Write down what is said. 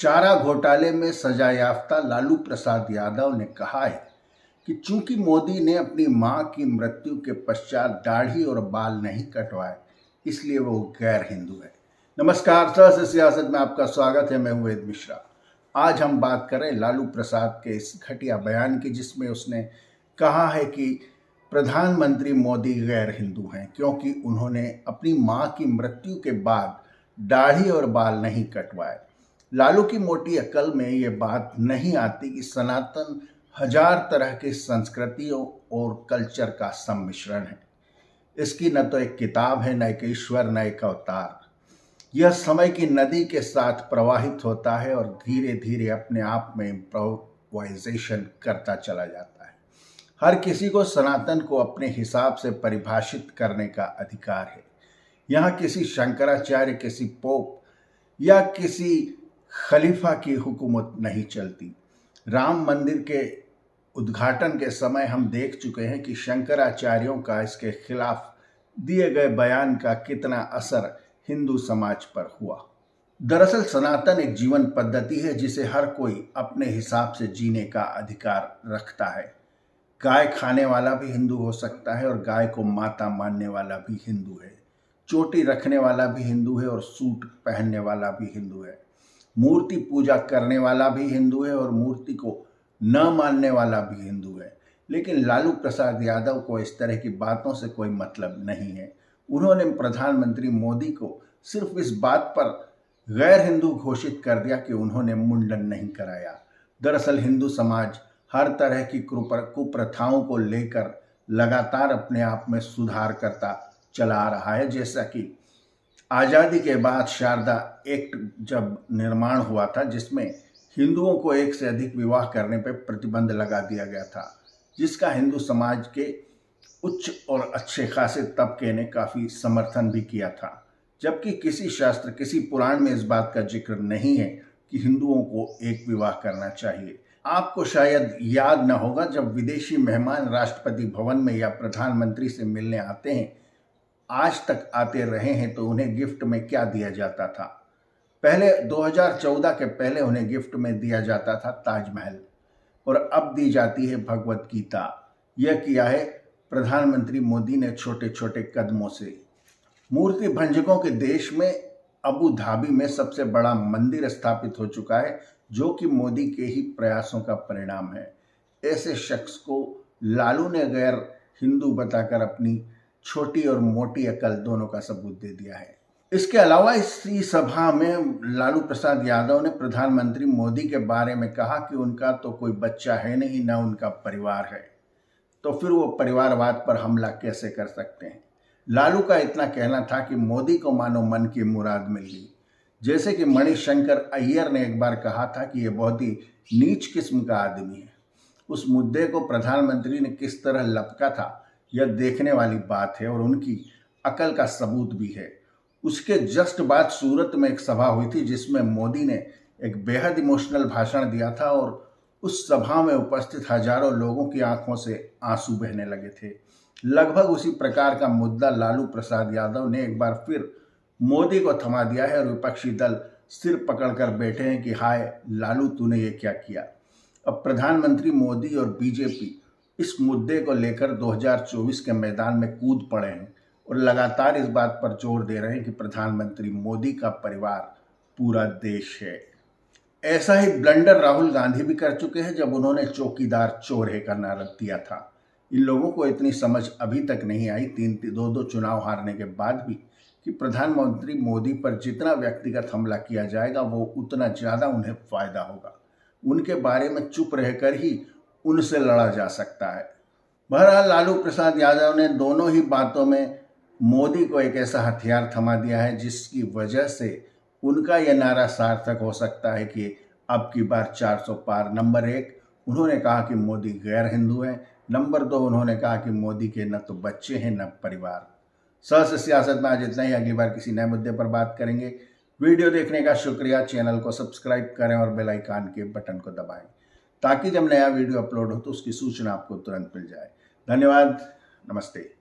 चारा घोटाले में सजायाफ्ता लालू प्रसाद यादव ने कहा है कि चूंकि मोदी ने अपनी मां की मृत्यु के पश्चात दाढ़ी और बाल नहीं कटवाए, इसलिए वो गैर हिंदू है। नमस्कार, सहज सियासत में आपका स्वागत है। मैं हूं वेद मिश्रा। आज हम बात करें लालू प्रसाद के इस घटिया बयान की, जिसमें उसने कहा है कि प्रधानमंत्री मोदी गैर हिंदू हैं क्योंकि उन्होंने अपनी मां की मृत्यु के बाद दाढ़ी और बाल नहीं कटवाए। लालू की मोटी अकल में ये बात नहीं आती कि सनातन हजार तरह की संस्कृतियों और कल्चर का सम्मिश्रण है। इसकी न तो एक किताब है, न एक ईश्वर, न एक अवतार। यह समय की नदी के साथ प्रवाहित होता है और धीरे धीरे अपने आप में इम्प्रोवाइजेशन करता चला जाता है। हर किसी को सनातन को अपने हिसाब से परिभाषित करने का अधिकार है। यहाँ किसी शंकराचार्य, किसी पोप या किसी खलीफा की हुकूमत नहीं चलती। राम मंदिर के उद्घाटन के समय हम देख चुके हैं कि शंकराचार्यों का इसके खिलाफ दिए गए बयान का कितना असर हिंदू समाज पर हुआ। दरअसल सनातन एक जीवन पद्धति है जिसे हर कोई अपने हिसाब से जीने का अधिकार रखता है। गाय खाने वाला भी हिंदू हो सकता है और गाय को माता मानने वाला भी हिंदू है। चोटी रखने वाला भी हिंदू है और सूट पहनने वाला भी हिंदू है। मूर्ति पूजा करने वाला भी हिंदू है और मूर्ति को न मानने वाला भी हिंदू है। लेकिन लालू प्रसाद यादव को इस तरह की बातों से कोई मतलब नहीं है। उन्होंने प्रधानमंत्री मोदी को सिर्फ इस बात पर गैर हिंदू घोषित कर दिया कि उन्होंने मुंडन नहीं कराया। दरअसल हिंदू समाज हर तरह की कुप्रथाओं को लेकर लगातार अपने आप में सुधार करता चला आ रहा है। जैसा कि आज़ादी के बाद शारदा एक्ट जब निर्माण हुआ था, जिसमें हिंदुओं को एक से अधिक विवाह करने पर प्रतिबंध लगा दिया गया था, जिसका हिंदू समाज के उच्च और अच्छे खासे तबके ने काफ़ी समर्थन भी किया था। जबकि किसी शास्त्र, किसी पुराण में इस बात का जिक्र नहीं है कि हिंदुओं को एक विवाह करना चाहिए। आपको शायद याद न होगा, जब विदेशी मेहमान राष्ट्रपति भवन में या प्रधानमंत्री से मिलने आते हैं, आज तक आते रहे हैं, तो उन्हें गिफ्ट में क्या दिया जाता था? पहले 2014 के पहले उन्हें गिफ्ट में दिया जाता था ताजमहल, और अब दी जाती है भगवत गीता। यह किया है प्रधानमंत्री मोदी ने छोटे छोटे कदमों से। मूर्ति भंजकों के देश में अबू धाबी में सबसे बड़ा मंदिर स्थापित हो चुका है, जो कि मोदी के ही प्रयासों का परिणाम है। ऐसे शख्स को लालू ने गैर हिंदू बताकर अपनी छोटी और मोटी अकल दोनों का सबूत दे दिया है। इसके अलावा इसी सभा में लालू प्रसाद यादव ने प्रधानमंत्री मोदी के बारे में कहा कि उनका तो कोई बच्चा है नहीं, न उनका परिवार है, तो फिर वो परिवारवाद पर हमला कैसे कर सकते हैं? लालू का इतना कहना था कि मोदी को मानो मन की मुराद मिल गई। जैसे कि मणिशंकर अय्यर ने एक बार कहा था कि ये बहुत ही नीच किस्म का आदमी है। उस मुद्दे को प्रधानमंत्री ने किस तरह लपका था, यह देखने वाली बात है और उनकी अकल का सबूत भी है। उसके जस्ट बाद सूरत में एक सभा हुई थी, जिसमें मोदी ने एक बेहद इमोशनल भाषण दिया था और उस सभा में उपस्थित हजारों लोगों की आंखों से आंसू बहने लगे थे। लगभग उसी प्रकार का मुद्दा लालू प्रसाद यादव ने एक बार फिर मोदी को थमा दिया है और विपक्षी दल सिर पकड़कर बैठे हैं कि हाय लालू, तूने ये क्या किया। अब प्रधानमंत्री मोदी और बीजेपी इस मुद्दे को लेकर 2024 के मैदान में कूद पड़े हैं और लगातार इस बात पर जोर दे रहे हैं कि प्रधानमंत्री मोदी का परिवार पूरा देश है। ऐसा ही ब्लंडर राहुल गांधी भी कर चुके हैं, जब उन्होंने चौकीदार चोर है का नारा दिया था। इन लोगों को इतनी समझ अभी तक नहीं आई, दो चुनाव हारने के बाद भी, कि प्रधानमंत्री मोदी पर जितना व्यक्तिगत हमला किया जाएगा वो उतना ज़्यादा उन्हें फायदा होगा। उनके बारे में चुप रहकर ही उनसे लड़ा जा सकता है। बहरहाल लालू प्रसाद यादव ने दोनों ही बातों में मोदी को एक ऐसा हथियार थमा दिया है जिसकी वजह से उनका यह नारा सार्थक हो सकता है कि अब की बार 400 पार। नंबर 1, उन्होंने कहा कि मोदी गैर हिंदू हैं। नंबर 2, उन्होंने कहा कि मोदी के न तो बच्चे हैं न परिवार। सहज सियासत में आज इतना ही। अगली बार किसी नए मुद्दे पर बात करेंगे। वीडियो देखने का शुक्रिया। चैनल को सब्सक्राइब करें और बेल आइकन के बटन को दबाएं, ताकि जब नया वीडियो अपलोड हो तो उसकी सूचना आपको तुरंत मिल जाए। धन्यवाद। नमस्ते।